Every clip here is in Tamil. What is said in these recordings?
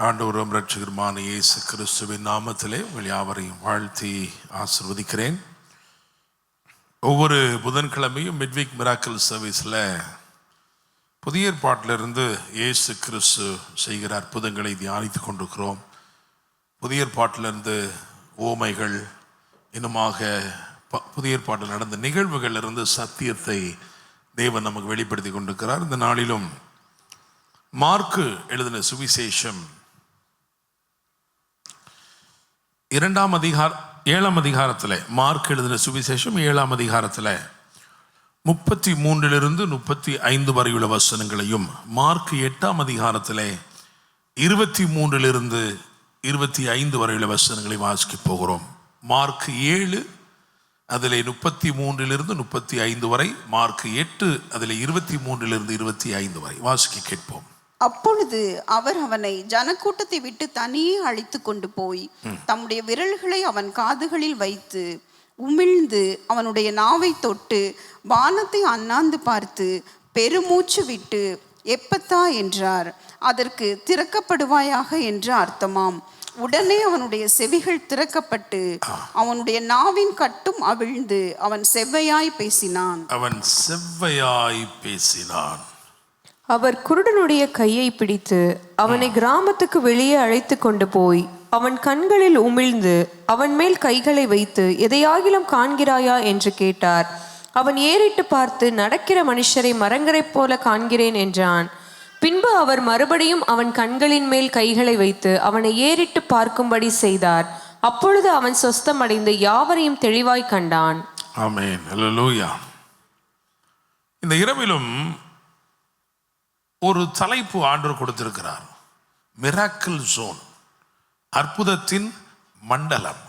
ஆண்டவரும் இரட்சகருமான இயேசு கிறிஸ்துவின் நாமத்திலே உங்கள் யாவரையும் வாழ்த்தி ஆசீர்வதிக்கிறேன். ஒவ்வொரு புதன்கிழமையும் மிட்வீக் மிராக்கிள் சர்வீஸில் புதிய ஏற்பாட்டிலிருந்து இயேசு கிறிஸ்து செய்கிற அற்புதங்களை தியானித்து கொண்டிருக்கிறோம். புதிய ஏற்பாட்டிலிருந்து ஓமைகள் இன்னுமாக புதிய ஏற்பாட்டில் நடந்த நிகழ்வுகளிலிருந்து சத்தியத்தை தேவன் நமக்கு வெளிப்படுத்தி கொண்டிருக்கிறார். இந்த நாளிலும் மார்க்கு எழுதின சுவிசேஷம் 7ஆம் அதிகாரத்தில், மார்க் எழுதின சுவிசேஷம் 7ஆம் அதிகாரத்தில் 33 35 வரையுள்ள வசனங்களையும், மார்க் 8ஆம் அதிகாரத்தில் 23 25 வரையுள்ள வசனங்களை வாசிக்க போகிறோம். மார்க் 7 அதில் 33 35 வரை, மார்க் 8 அதில் 23 25 வரை வாசிக்க கேட்போம். அப்பொழுது அவர் அவனை ஜனக்கூட்டத்தை விட்டு தனியே அழைத்து கொண்டு போய் தம்முடைய விரல்களை அவன் காதுகளில் வைத்து உமிழ்ந்து அவனுடைய நாவை தொட்டு வானத்தை அண்ணாந்து பார்த்து பெருமூச்சு விட்டு எப்பத்தா என்றார். அதற்கு திறக்கப்படுவாயாக என்று அர்த்தமாம். உடனே அவனுடைய செவிகள் திறக்கப்பட்டு அவனுடைய நாவின் கட்டும் அவிழ்ந்து அவன் செவ்வையாய் பேசினான். அவர் குருடனுடைய கையை பிடித்து அவனை கிராமத்துக்கு வெளியே அழைத்து கொண்டு போய் அவன் கண்களில் உமிழ்ந்து அவன் மேல் கைகளை வைத்து எதையாகிலும் காண்கிறாயா என்று கேட்டார். அவன் ஏறிட்டு பார்த்து நடக்கிற மனுஷரை மரங்கரைப் போல காண்கிறேன் என்றான். பின்பு அவர் மறுபடியும் அவன் கண்களின் மேல் கைகளை வைத்து அவனை ஏறிட்டு பார்க்கும்படி செய்தார். அப்பொழுது அவன் சொஸ்தமடைந்து யாவரையும் தெளிவாய் கண்டான். ஆமென். அல்லேலூயா. இந்த இரவிலும் ஒரு தலைப்பு ஆண்டவர் கொடுத்திருக்கிறார். மிராக்கிள் ஜோன், அற்புதத்தின் மண்டலம்.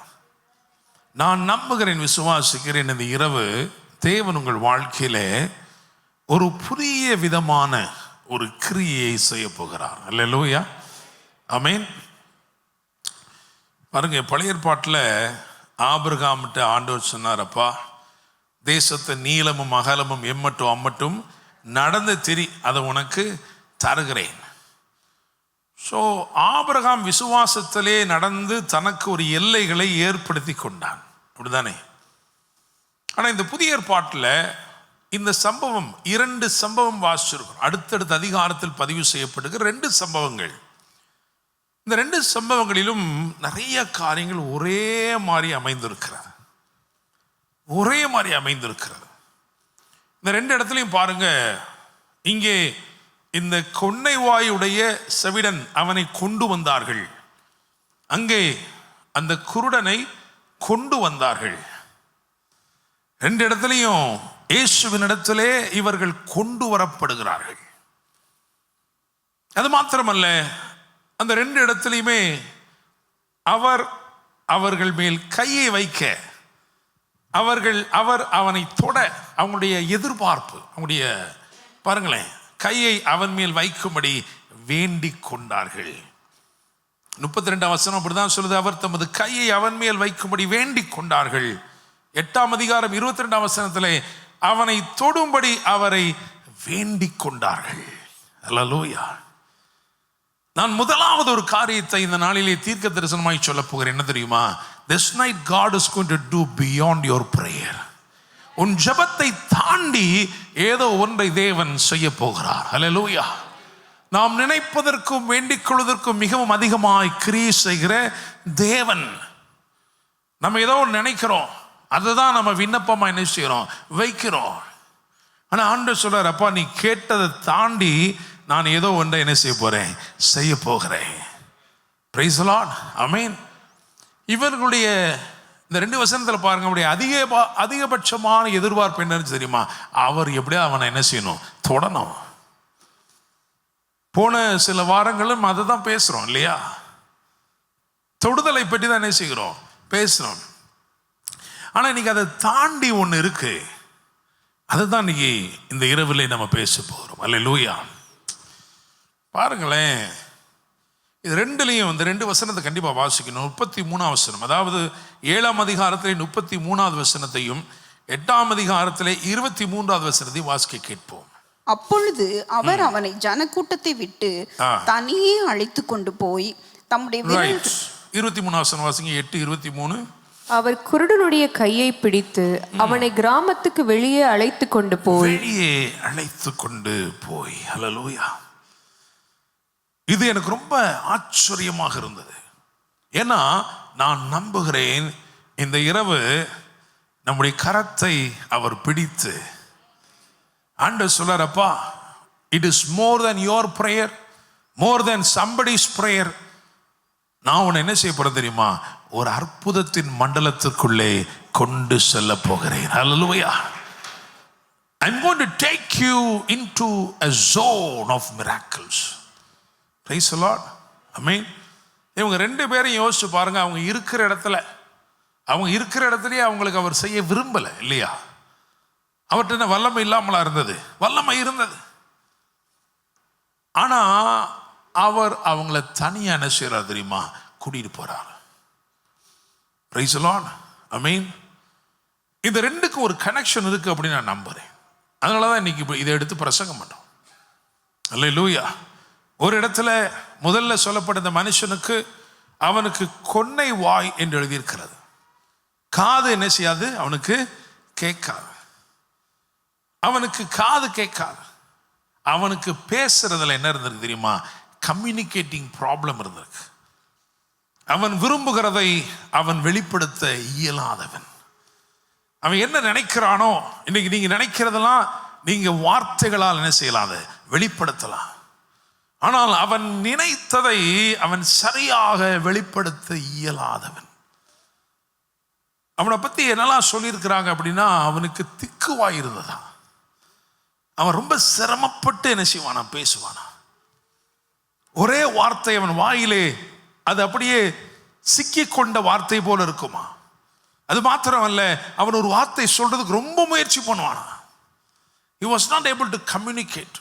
நான் நம்புகிறேன், விசுவாசிக்கிறேன், இந்த இரவு தேவன் உங்கள் வாழ்க்கையிலே ஒரு புதிய விதமான ஒரு கிரியை செய்ய போகிறார். அல்லேலூயா. ஆமென். பாருங்க, பழைய ஏற்பாட்டில் ஆபிரகாம்கிட்ட ஆண்டவர் சொன்னார், அப்பா தேசத்தை நீளமும் அகலமும் எம்மட்டும் அம்மட்டும் நடந்து திரி, அதை உனக்கு தருகிறேன். ஸோ ஆபிரகாம் விசுவாசத்திலே நடந்து தனக்கு ஒரு எல்லைகளை ஏற்படுத்தி கொண்டான், அப்படிதானே? ஆனால் இந்த புதிய ஏற்பாட்டில் இந்த சம்பவம், 2 சம்பவம் வாசிச்சிருக்கோம். அடுத்தடுத்த அதிகாரத்தில் பதிவு செய்யப்படுகிற 2 சம்பவங்கள். இந்த 2 சம்பவங்களிலும் நிறைய காரியங்கள் ஒரே மாதிரி அமைந்திருக்கிறது. இந்த 2 இடத்துலையும் பாருங்க, இங்கே இந்த கொன்னை வாயுடைய செவிடன் அவனை கொண்டு வந்தார்கள், அங்கே அந்த குருடனை கொண்டு வந்தார்கள். 2 இடத்துலையும் இயேசுவின் இடத்திலே இவர்கள் கொண்டு வரப்படுகிறார்கள். அது மாத்திரமல்ல, அந்த 2 இடத்துலையுமே அவர்கள் மேல் கையை வைக்க, அவர் அவனை தொட, அவங்களுடைய எதிர்பார்ப்பு, அவங்களுடைய பாருங்களேன், கையை அவன் மேல் வைக்கும்படி வேண்டிக் கொண்டார்கள். 32ஆம் வசனம் அப்படிதான் சொல்லுது. அவர் தமது கையை அவன் மேல் வைக்கும்படி வேண்டிக் கொண்டார்கள். 8ஆம் அதிகாரம் 22ஆம் வசனத்திலே அவனை தொடும்படி அவரை வேண்டிக் கொண்டார்கள். அல்லேலூயா. நான் முதலாவது ஒரு காரியத்தை இந்த நாளிலே தீர்க்க தரிசனமாய் சொல்ல போகிறேன். என்ன தெரியுமா? This night God is going to do beyond your prayer. உன் ஜெபத்தை தாண்டி ஏதோ ஒன்றை தேவன் செய்ய போகிறார். அல்லேலூயா. நாம் நினைப்பதற்கும் வேண்டிக் கொள்வதற்கும் மிகவும் அதிகமாய் கிரியை செய்கிற தேவன். நம்ம ஏதோ நினைக்கிறோம், அதுதான் நம்ம விண்ணப்பமா என்ன செய்கிறோம், வைக்கிறோம். ஆனா ஆண்டவர் சொல்றார், அப்பா நீ கேட்டதை தாண்டி நான் ஏதோ ஒன்றை என்ன செய்ய போகிறேன். Praise the Lord. ஆமென். இவர்களுடைய இந்த 2 வசனத்தில் பாருங்க, அவருடைய அதிகபட்சமான எதிர்பார்ப்பு என்னன்னு தெரியுமா? அவர் எப்படியா அவனை என்ன செய்யணும், தொடணும். போன சில வாரங்களும் அதை தான் பேசுறோம் இல்லையா? தொடுதலை பற்றி தான் என்ன செய்கிறோம், பேசுறோம். ஆனா இன்னைக்கு அதை தாண்டி ஒன்று இருக்கு. அதுதான் இன்னைக்கு இந்த இரவிலே நம்ம பேச போகிறோம். அல்லேலூயா. பாருங்களேன், இது 2லையும் இந்த 2 வசனத்தை கண்டிப்பாக வாசிக்கணும். 33ஆம் வசனம், அதாவது 7ஆம் அதிகாரத்திலே 33வது வசனத்தையும் 8ஆம் அதிகாரத்திலே 23வது வசனத்தையும் வாசிக்க கேட்போம். அப்பொழுது அவர் அவனை ஜனக்கூட்டத்தை விட்டு தனியே அழைத்து கொண்டு போய் தம்முடைய 23 வசனம் வாசிங்க. 8:23. அவர் குருடனுடைய கையை பிடித்து அவனை கிராமத்துக்கு வெளியே அழைத்து கொண்டு போய் ஹல்லேலூயா. இது எனக்கு ரொம்ப ஆச்சரியமாக இருந்தது. ஏன்னா நான் நம்புகிறேன் இந்த இரவு நம்முடைய கரத்தை அவர் பிடித்து ஆண்டவர் சொல்றார், அப்பா, it is more then your prayer, more then somebody's prayer. நான் உன்னை என்ன செய்ய போறேன் தெரியுமா? ஒரு அற்புதத்தின் மண்டலத்துக்குள்ளே கொண்டு செல்ல போகிறேன். ஹல்லேலூயா. I'm going to take you into a zone of miracles. Praise the Lord. Amen. இவங்க 2 பேரையும் யோசிச்சு பாருங்க. அவங்க இருக்கிற இடத்துலயே அவங்களுக்கு அவர் செய்ய விரும்பல இல்லையா? அவர்கிட்ட என்ன வல்லமை இல்லாமலா இருந்தது? வல்லமை இருந்தது. ஆனா அவர் அவங்கள தனியா என்ன செய்யறார் தெரியுமா? கூட்டிட்டு போறார். Praise the Lord. Amen. இந்த 2க்கு ஒரு கனெக்ஷன் இருக்கு அப்படின்னு நான் நம்புறேன். அதனாலதான் இன்னைக்கு இதை எடுத்து பிரசங்கம் பண்றோம். அல்லேலூயா. ஒரு இடத்துல முதல்ல சொல்லப்பட்ட இந்த மனுஷனுக்கு அவனுக்கு கொன்னை வாய் என்று எழுதியிருக்கிறது. காது என்ன செய்யாது? அவனுக்கு கேட்காது. அவனுக்கு காது கேட்காது. அவனுக்கு பேசுறதுல என்ன இருந்திருக்கு தெரியுமா? கம்யூனிகேட்டிங் ப்ராப்ளம் இருந்திருக்கு. அவன் விரும்புகிறதை அவன் வெளிப்படுத்த இயலாதவன். அவன் என்ன நினைக்கிறானோ, இன்னைக்கு நீங்க நினைக்கிறதெல்லாம் நீங்க வார்த்தைகளால் என்ன செய்யலாம்? வெளிப்படுத்தலாம். ஆனால் அவன் நினைத்ததை அவன் சரியாக வெளிப்படுத்த இயலாதவன். அவனை பத்தி என்னெல்லாம் சொல்லியிருக்கிறாங்க அப்படின்னா, அவனுக்கு திக்குவாய் இருந்ததா. அவன் ரொம்ப சிரமப்பட்டு என்ன செய்வானா? பேசுவானா. ஒரே வார்த்தை அவன் வாயிலே அது அப்படியே சிக்கி கொண்ட வார்த்தை போல இருக்குமா. அது மாத்திரம் அல்ல, அவன் ஒரு வார்த்தை சொல்றதுக்கு ரொம்ப முயற்சி பண்ணுவானா. He was not able to communicate.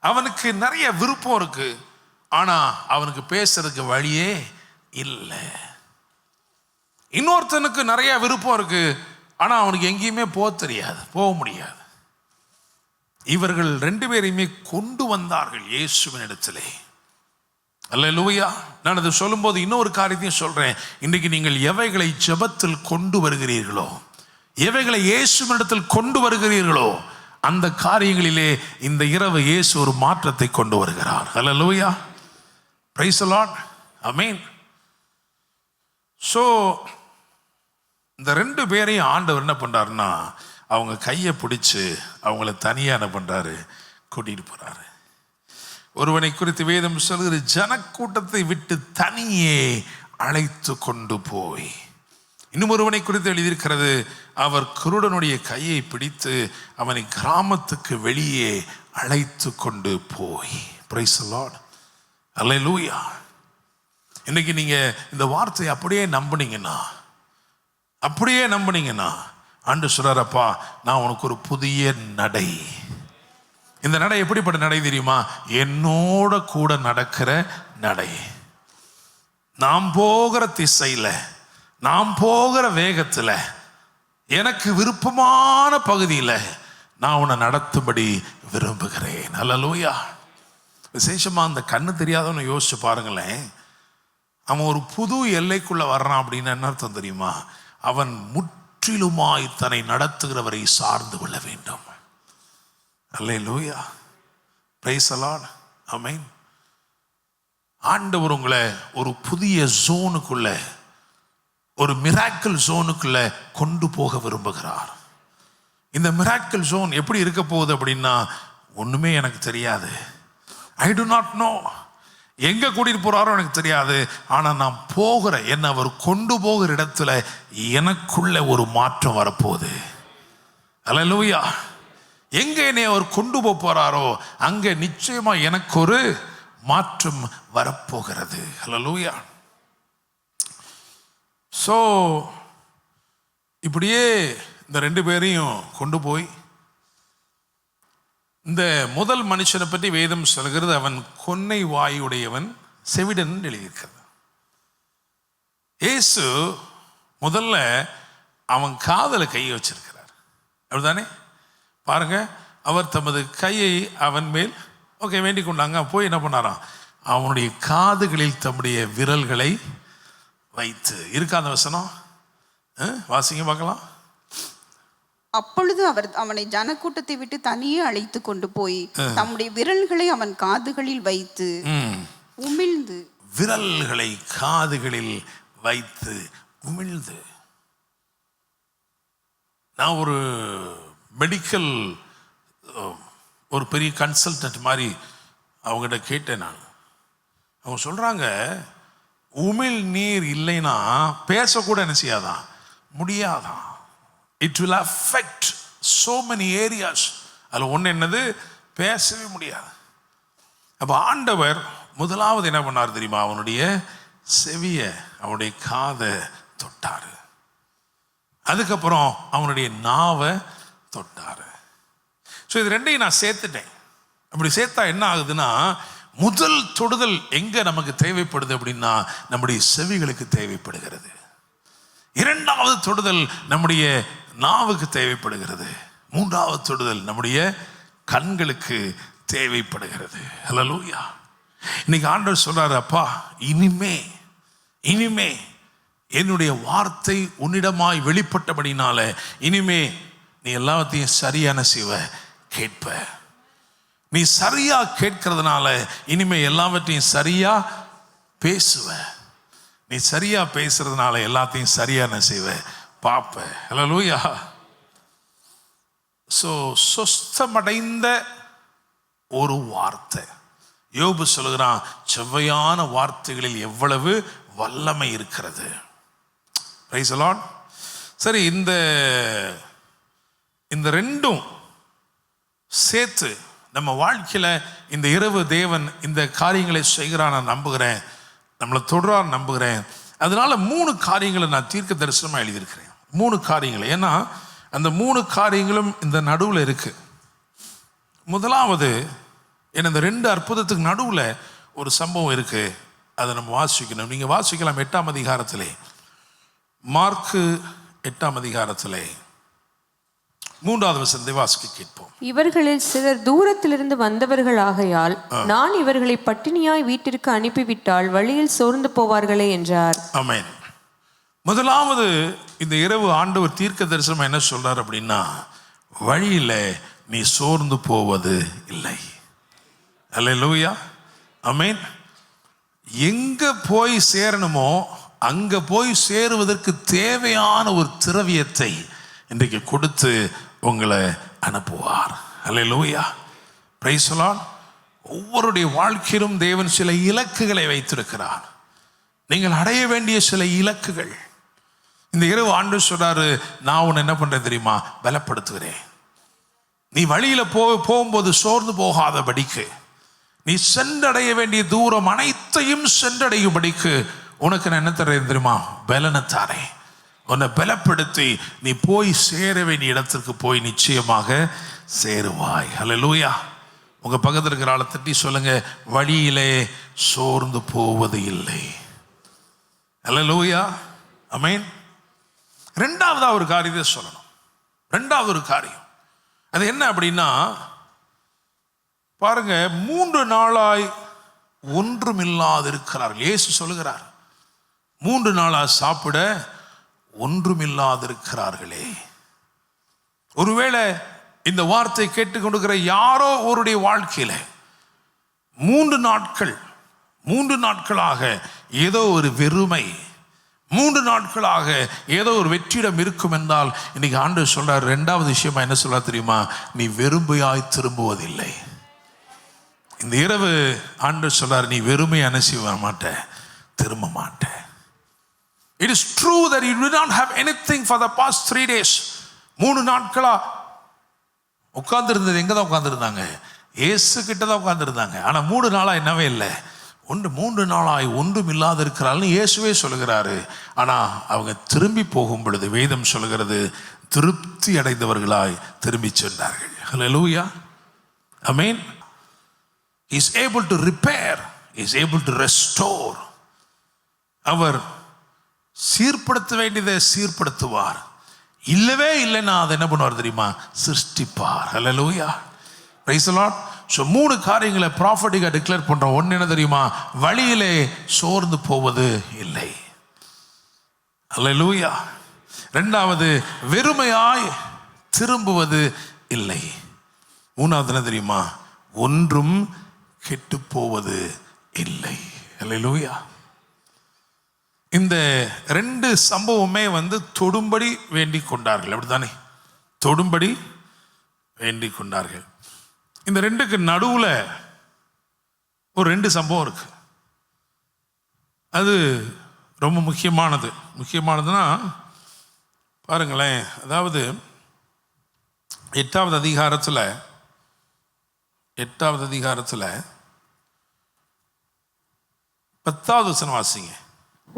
அவனுக்கு நிறைய விருப்பம் இருக்கு, ஆனா அவனுக்கு பேசுறதுக்கு வழியே இல்லை. இன்னொருத்தனுக்கு நிறைய விருப்பம் இருக்கு, ஆனா அவனுக்கு எங்கேயுமே போக முடியாது. இவர்கள் 2 பேரையுமே கொண்டு வந்தார்கள் இயேசுவின் இடத்திலே. அல்லேலூயா. நான் அதை சொல்லும்போது இன்னொரு காரியத்தையும் சொல்றேன். இன்றைக்கு நீங்கள் எவைகளை ஜெபத்தில் கொண்டு வருகிறீர்களோ, எவைகளை இயேசுவினிடத்தில் கொண்டு வருகிறீர்களோ, அந்த காரியங்களிலே இந்த இரவு இயேசு ஒரு மாற்றத்தை கொண்டு வருகிறார். Hallelujah. Praise the Lord. Amen. So இந்த 2 பேரையும் ஆண்டவர் என்ன பண்றாருன்னா, அவங்க கையை பிடிச்சு அவங்கள தனியா என்ன பண்றாரு? கூட்டிட்டு போறாரு. ஒருவனை குறித்து வேதம் சொல்கிறது, ஜனக்கூட்டத்தை விட்டு தனியே அழைத்து கொண்டு போய். இன்னும் ஒருவனை குறித்து எழுதியிருக்கிறது, அவர் குருடனுடைய கையை பிடித்து அவனை கிராமத்துக்கு வெளியே அழைத்து கொண்டு போய். Praise the Lord. அல்லேலூயா. இன்னைக்கு நீங்க இந்த வார்த்தையை அப்படியே நம்புனீங்கன்னா ஆண்டவர் சொல்றாரப்பா, நான் உனக்கு ஒரு புதிய நடை. இந்த நடை எப்படிப்பட்ட நடை தெரியுமா? என்னோட கூட நடக்கிற நடை. நாம் போகிற திசையில, நாம் போகிற வேகத்துல, எனக்கு விருப்பமான பகுதியில் நான் உன்னை நடத்தும்படி விரும்புகிறேன். அல்லேலூயா. விசேஷமா அந்த கண்ணு தெரியாதவனை யோசிச்சு பாருங்களேன். அவன் ஒரு புது எல்லைக்குள்ள வர்றான் அப்படின்னு என்ன அர்த்தம் தெரியுமா? அவன் முற்றிலுமாய் தன்னை நடத்துகிறவரை சார்ந்து கொள்ள வேண்டும். அல்லேலூயா. Praise the Lord. ஆமென். ஆண்டவர் உங்களை ஒரு புதிய ஜோனுக்குள்ள, ஒரு மிராக்கிள் ஜோனுக்குள்ள கொண்டு போக விரும்புகிறார். இந்த மிராக்கிள் ஜோன் எப்படி இருக்க போகுது அப்படின்னா, ஒண்ணுமே எனக்கு தெரியாது. ஐ டு நாட் நோ. எங்க கூட்டிட்டு போறாரோ எனக்கு தெரியாது. ஆனா நான் போகிற, என்ன அவர் கொண்டு போகிற இடத்துல எனக்குள்ள ஒரு மாற்றம் வரப்போகுது. அல்லேலூயா. எங்க என்னை அவர் கொண்டு போறாரோ அங்க நிச்சயமா எனக்கு ஒரு மாற்றம் வரப்போகிறது. அல்லேலூயா. சோ இப்படியே இந்த 2 பேரையும் கொண்டு போய், இந்த முதல் மனுஷனை பற்றி வேதம் சொல்கிறது, அவன் கொன்னை வாயுடையவன், செவிடன் எழுதியிருக்கிறது. இயேசு முதல்ல அவன் காதல கையை வச்சிருக்கிறார். அப்படிதானே? பாருங்க, அவர் தமது கையை அவன் மேல் வேண்டிக் கொண்டாங்க. போய் என்ன பண்ணாராம், அவனுடைய காதுகளில் தம்முடைய விரல்களை வைத்து. இருக்காத வசனம் வாசிங்க பார்க்கலாம். அப்பொழுது அவர் அவனை ஜனக்கூட்டத்தை விட்டு தனியே அழைத்து கொண்டு போய் தம்முடைய விரல்களை அவன் காதுகளில் வைத்து உமிழ்ந்து. விரல்களை காதுகளில் வைத்து உமிழ்ந்து. நான் ஒரு மெடிக்கல் ஒரு பெரிய கன்சல்டன்ட் மாதிரி அவங்ககிட்ட கேட்டேன். நான் அவங்க சொல்றாங்க, உமிழ் நீர் இல்லைன்னா பேசக்கூட என்ன செய்யாதான், முடியாதான். It will affect so many areas. அதில் ஒன்று என்னது, பேசவே முடியாது. அப்போ ஆண்டவர் முதலாவது என்ன பண்ணார் தெரியுமா, அவனுடைய செவிய, அவனுடைய காதை தொட்டார். அதுக்கப்புறம் அவனுடைய நாவை தொட்டார். ஸோ இது ரெண்டையும் நான் சேர்த்துட்டேன். அப்படி சேர்த்தா என்ன ஆகுதுன்னா, முதல் தொடுதல் எங்க நமக்கு தேவைப்படுது அப்படின்னா நம்முடைய செவிகளுக்கு தேவைப்படுகிறது. இரண்டாவது தொடுதல் நம்முடைய நாவுக்கு தேவைப்படுகிறது. மூன்றாவது தொடுதல் நம்முடைய கண்களுக்கு தேவைப்படுகிறது. ஹல்லேலூயா. இன்னைக்கு ஆண்டவர் சொல்றாரு, அப்பா இனிமே என்னுடைய வார்த்தை உன்னிடமாய் வெளிப்பட்டபடினால இனிமே நீ எல்லாத்தையும் சரியான செய்வ, கேட்ப. நீ சரியா கேட்கறதுனால இனிமே எல்லாவற்றையும் சரியா பேசுவ. நீ சரியா பேசுறதுனால எல்லாத்தையும் சரியான செய்வ, பாப்ப. ஹல்லேலூயா. சோ சொஸ்தமடைந்த ஒரு வார்த்தை. யோபு சொல்லுகிறான், செவ்வையான வார்த்தைகளில் எவ்வளவு வல்லமை இருக்கிறது. Price the Lord. சரி, இந்த ரெண்டும் சேர்த்து நம்ம வாழ்க்கையில் இந்த இரவு தேவன் இந்த காரியங்களை செய்கிறான் நான் நம்புகிறேன், நம்மளை தொடரான் நம்புகிறேன். அதனால 3 காரியங்களை நான் தீர்க்க தரிசனமாக எழுதியிருக்கிறேன். 3 காரியங்கள். ஏன்னா அந்த 3 காரியங்களும் இந்த நடுவில் இருக்கு. முதலாவது என்ன, இந்த 2 அற்புதத்துக்கு நடுவில் ஒரு சம்பவம் இருக்கு. அதை நம்ம வாசிக்கணும். நீங்கள் வாசிக்கலாம் 8ஆம் அதிகாரத்திலே, மார்க்கு 8ஆம் அதிகாரத்திலே 3வது வசனத்தை வாசிக்க கேட்போம். இவர்களில் சிலர் தூரத்திலிருந்து வந்தவர்கள் ஆகையால் நான் இவர்களை பட்டினியாய் வீட்டிற்கு அனுப்பிவிட்டால் வழியில் சோர்ந்து போவார்களே என்றார். ஆமென். முதலாவது இந்த இரவு ஆண்டவர் தீர்க்க தரிசனம் என்ன சொல்றார் அப்படின்னா, வழியில நீ சோர்ந்து போவது இல்லை. அல்லேலூயா. ஆமென். எங்க போய் சேரணுமோ அங்க போய் சேருவதற்கு தேவையான ஒரு திரவியத்தை இன்றைக்கு கொடுத்து உங்களை அனுப்புவார். அல்லேலூயா. Praise the Lord. ஒவ்வொருடைய வாழ்க்கையிலும் தேவன் சில இலக்குகளை வைத்திருக்கிறார். நீங்கள் அடைய வேண்டிய சில இலக்குகள். இந்த இரவு ஆண்டவர் சொல்றாரு, நான் உன்னை என்ன பண்றேன் தெரியுமா, பலப்படுத்துகிறேன். நீ வழியில போகும்போது சோர்ந்து போகாதபடிக்கு, நீ சென்றடைய வேண்டிய தூரம் அனைத்தையும் சென்றடையும்படிக்கு உனக்கு நான் என்ன தரேன் தெரியுமா, பலனை தாரேன். உன்னை பலப்படுத்தி நீ போய் சேர வேண்டிய இடத்திற்கு போய் நிச்சயமாக சேருவாய். ஹல்லேலூயா. உங்க பக்கத்தில் இருக்கிற ஆளை தட்டி சொல்லுங்க, வழியிலே சோர்ந்து போவது இல்லை. ஹல்லேலூயா. ஆமென். ரெண்டாவதா ஒரு காரியத்தை சொல்லணும். ரெண்டாவது ஒரு காரியம் அது என்ன அப்படின்னா, பாருங்க, 3 நாளாய் ஒன்றுமில்லாது இருக்கிறார்கள். இயேசு சொல்லுகிறார், 3 நாளாய் சாப்பிட ஒன்றுமில்லாது இருக்கிறார்களே. ஒருவேளை இந்த வார்த்தை கேட்டுக்கொண்டிருக்கிற யாரோ ஒருடைய வாழ்க்கையில 3 நாட்களாக ஏதோ ஒரு வெறுமை, 3 நாட்களாக ஏதோ ஒரு வெற்றிடம் இருக்கும் என்றால் இன்னைக்கு ஆண்டவர் சொல்றார், ரெண்டாவது விஷயமா என்ன சொல்ல தெரியுமா, நீ வெறுமையாய் திரும்புவதில்லை. இந்த இரவு ஆண்டவர் சொல்றார், நீ வெறுமை அனுசிவ மாட்ட, திரும்ப மாட்ட. It is true that you did not have anything for the past 3 days. 3 நாட்களா உட்கார்ந்துருந்தது எங்க தான் உட்கார்ந்துருந்தாங்க, இயேசு கிட்ட தான் உட்கார்ந்துருந்தாங்க. ஆனா 3 நாளா என்னவே இல்லை. 3 நாளாய் ஒன்றும் இல்லாத இருக்கிறாள்னு இயேசுவே சொல்லுகிறாரு. ஆனா அவங்க திரும்பி போகும் பொழுது வேதம் சொல்லுகிறது, திருப்தி அடைந்தவர்களாய் திரும்பி சென்றார்கள். ஹல்லேலூயா. ஆமென். He is able to repair, he is able to restore. அவர் சீர்படுத்த வேண்டியதை சீர்படுத்துவார். இல்லவே இல்லைன்னா அதை என்ன பண்ணுவார் தெரியுமா, சிருஷ்டிப்பார். ஹல்லேலூயா. Praise the Lord. ஸோ 3 காரியங்களை ப்ராஃபட்டிக்காக டிக்ளேர் பண்ணுறோம். ஒன்று என்ன தெரியுமா? வழியிலே சோர்ந்து போவது இல்லை. அல்லேலூயா. 2வது, வெறுமையாய் திரும்புவது இல்லை. 3வது என்ன தெரியுமா? ஒன்றும் கெட்டு போவது இல்லை. அல்லேலூயா. இந்த 2 சம்பவமே தொடும்படி வேண்டிக் கொண்டார்கள். அப்படித்தானே? தொடும்படி வேண்டிக் கொண்டார்கள். இந்த 2க்கு நடுவில் ஒரு 2 சம்பவம் இருக்கு. அது ரொம்ப முக்கியமானதுன்னா பாருங்களேன். அதாவது 8வது அதிகாரத்தில் 10வது வசனம் வாசிங்க.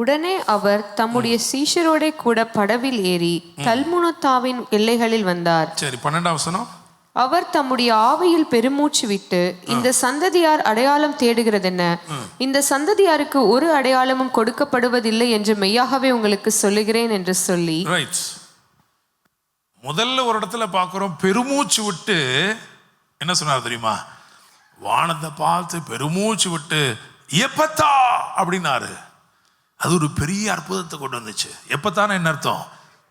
உடனே அவர் தம்முடைய சீஷரோட கூட படவில் ஏறி தல்முனத்தாவின் எல்லைகளில் வந்தார். சரி, 12வது வசனம். அவர் தம்முடைய ஆவியில் பெருமூச்சு விட்டு, இந்த சந்ததியார் அடையாளம் தேடுகிறதென்ன? இந்த சந்ததியாருக்கு ஒரு அடையாளமும் கொடுக்கப்படுவதில்லை என்று மெய்யாகவே உங்களுக்கு சொல்லுகிறேன் என்று சொல்லி. ரைட். முதல்ல ஒரு இடத்துல பார்க்கிறோம், பெருமூச்சு விட்டு என்ன சொன்னார் தெரியுமா? வானத்தை பார்த்து பெருமூச்சு விட்டு எப்பத்தா அப்படின்னாரு. அது ஒரு பெரிய அற்புதத்தை கொண்டு வந்துச்சு. எப்பத்தான என்ன அர்த்தம்?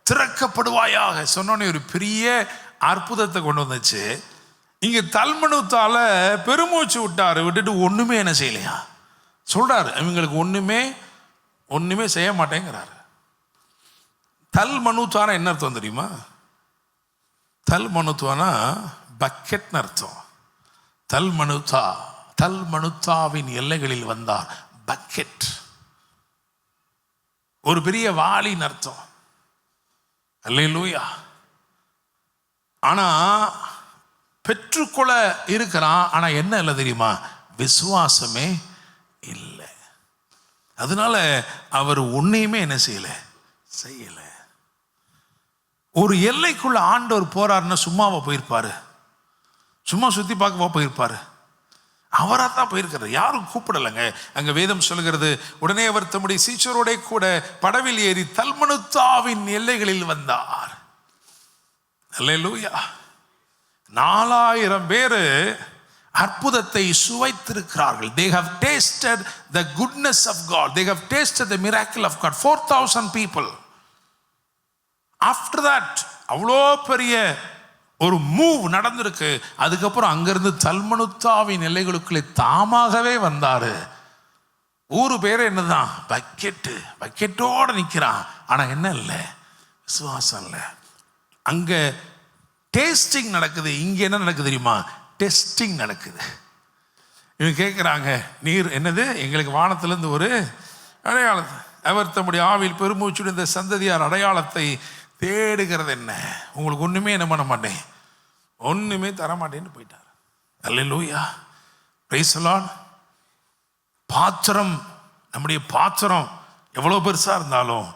திறக்கப்படுவாயாக சொன்னோன்னே ஒரு பெரிய அற்புதத்தை கொண்டு வந்துச்சு. இங்க தல்மனுத்தால பெருமூச்சு விட்டுட்டு ஒண்ணுமே என்ன செய்யலையா சொல்றாரு. இவங்களுக்கு ஒண்ணுமே செய்ய மாட்டேங்கிறாரு. தல்மனுத்தான என்ன அர்த்தம் தெரியுமா? தல்மனுத்தானா பக்கெட்னு அர்த்தம். தல்மனுத்தாவின் எல்லைகளில் வந்தார். பக்கெட், ஒரு பெரிய வாளின்னு அர்த்தம். அல்லேலூயா. ஆனா பெற்றுக்கொள்ள இருக்கிறான். ஆனா என்ன இல்லை தெரியுமா? விசுவாசமே இல்லை. அதனால அவர் ஒன்னையுமே என்ன செய்யல. ஒரு எல்லைக்குள்ள ஆண்டவர் போறாருன்னா சும்மாவா போயிருப்பாரு? சும்மா சுத்தி பார்க்கவா போயிருப்பாரு? அவராக தான் போயிருக்கிறார். யாரும் கூப்பிடலைங்க. அங்க வேதம் சொல்லுகிறது, உடனே அவர் தம்முடைய சீஷரோட கூட படவில் ஏறி தல்மனுத்தாவின் எல்லைகளில் வந்தார். அல்லேலூயா. 4000 பேர் அற்புதத்தை சுவைத்திருக்கிறார்கள். They have tasted the goodness of God. They have tasted the miracle of God. 4000 people. After that, அவ்வளோ பெரிய ஒரு மூவ் நடந்திருக்கு. அதுக்கப்புறம் அங்கிருந்து தல்மனுத்தாவின் எல்லைகளுக்குள்ளே தாமாகவே வந்தாரு. ஊரு பேர் என்னதான்? பக்கெட்டோட நிற்கிறான். ஆனா என்ன இல்லை? விசுவாசம் இல்லை. அங்க டேஸ்டிங் நடக்குது. இங்க என்ன நடக்குது தெரியுமா? டெஸ்டிங் நடக்குது. இவங்க கேட்குறாங்க, நீர் என்னது? எங்களுக்கு வானத்திலிருந்து ஒரு அடையாளம். அவர் தம்முடைய ஆவியில் பெருமூச்சுடன் இந்த சந்ததியார் அடையாளத்தை தேடுகிறது என்ன? உங்களுக்கு ஒண்ணுமே என்ன பண்ண மாட்டேன், ஒண்ணுமே தர மாட்டேன்னு போயிட்டார். அல்லேலூயா. Praise the Lord. பாத்திரம், நம்முடைய பாத்திரம் எவ்வளவு பெருசா இருந்தாலும்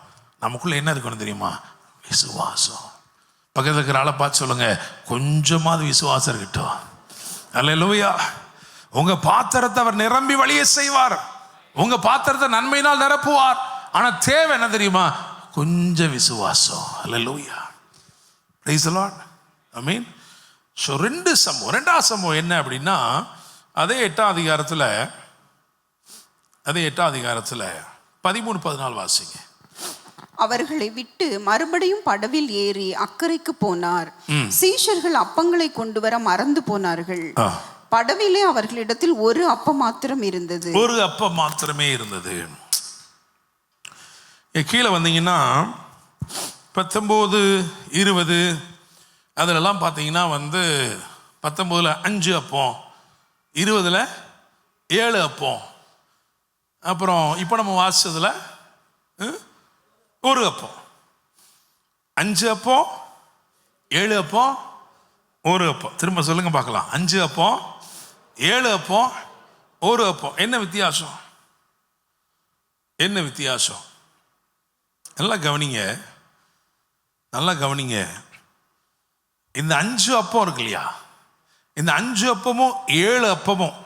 நமக்குள்ள என்ன இருக்கணும் தெரியுமா? விசுவாசம். பக்கத்துல இருக்கிற ஆளை பார்த்து சொல்லுங்க, கொஞ்சமாவது விசுவாசம் இருக்கட்டும். அல்லேலூயா. உங்க பாத்திரத்தை அவர் நிரம்பி வழிய செய்வார். உங்க பாத்திரத்தை நன்மையினால் நிரப்புவார். ஆனா தேவை என்ன தெரியுமா? கொஞ்சம் விசுவாசம். அல்லேலூயா. Praise the Lord. ஆமென். ஸோ 2 சம்பவம். 2வது சம்பவம் என்ன அப்படின்னா, அதே 8ஆம் அதிகாரத்தில் 13-14 வாசிங்க. அவர்களை விட்டு மறுபடியும் படவில் ஏறி அக்கறைக்கு போனார். சீஷர்கள் அப்பங்களை கொண்டு வர மறந்து போனார்கள். படவிலே அவர்களிடத்தில் ஒரு அப்பம் மாத்திரம் இருந்தது. ஒரு அப்பம் மாத்திரமே இருந்தது. கீழே வந்தீங்கன்னா 19-20 அதிலெல்லாம் பார்த்தீங்கன்னா 19ல் 5 அப்பம், 20ல் 7 அப்பம், அப்புறம் இப்போ நம்ம வாசிச்சதுல 1 அப்பம். 5 அப்பம், 7 அப்பம், 1 அப்பம். திரும்ப சொல்லுங்க பார்க்கலாம். 5 அப்பம், 7 அப்பம், 1 அப்பம். என்ன வித்தியாசம்? என்ன வித்தியாசம்? நல்லா கவனிங்க, நல்லா கவனிங்க. இந்த 5 அப்பம் இருக்கு இல்லையா, இந்த 5 அப்பமும் 7 அப்பமும்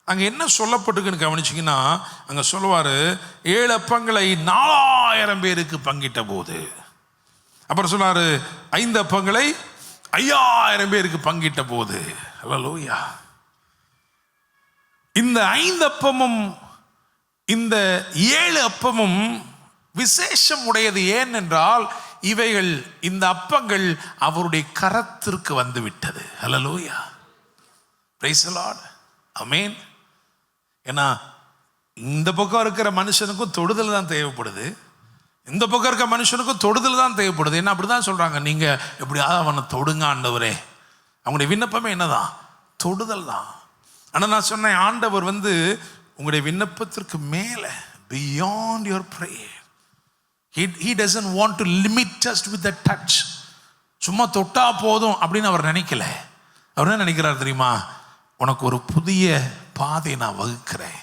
அங்க என்ன சொல்லப்பட்டிருக்குன்னு கவனிச்சிங்கன்னா, அங்க சொல்லுவாரு 7 அப்பங்களை 4000 பேருக்கு பங்கிட்ட போது, அப்புறம் சொன்னாரு 5 அப்பங்களை 5000 பேருக்கு பங்கிட்ட போது. ஹல்லேலூயா. இந்த 5 அப்பமும் இந்த 7 அப்பமும் விசேஷம் உடையது. ஏன் என்றால் இவைகள், இந்த அப்பங்கள் அவருடைய கரத்திற்கு வந்து விட்டது. ஹல்லேலூயா, பிரைஸ் தி லார்ட், ஆமென். ஏன்னா இந்த பக்கம் இருக்கிற மனுஷனுக்கும் தொடுதல் தான் தேவைப்படுது, இந்த பக்கம் இருக்க மனுஷனுக்கும் தொடுதல் தான் தேவைப்படுது. என்ன அப்படிதான் சொல்றாங்க, நீங்க எப்படியாவது அவனை தொடுங்க ஆண்டவரே. அவங்களுடைய விண்ணப்பமே என்னதான், தொடுதல் தான். ஆனால் நான் சொன்னேன், ஆண்டவர் உங்களுடைய விண்ணப்பத்திற்கு மேலே, beyond your prayer, he doesn't want to limit just with the touch. சும்மா தொட்டா போதும் அப்படின்னு அவர் நினைக்கல. அவர் என்ன நினைக்கிறார் தெரியுமா, உனக்கு ஒரு புதிய பாதையை நான் வகுக்கிறேன்,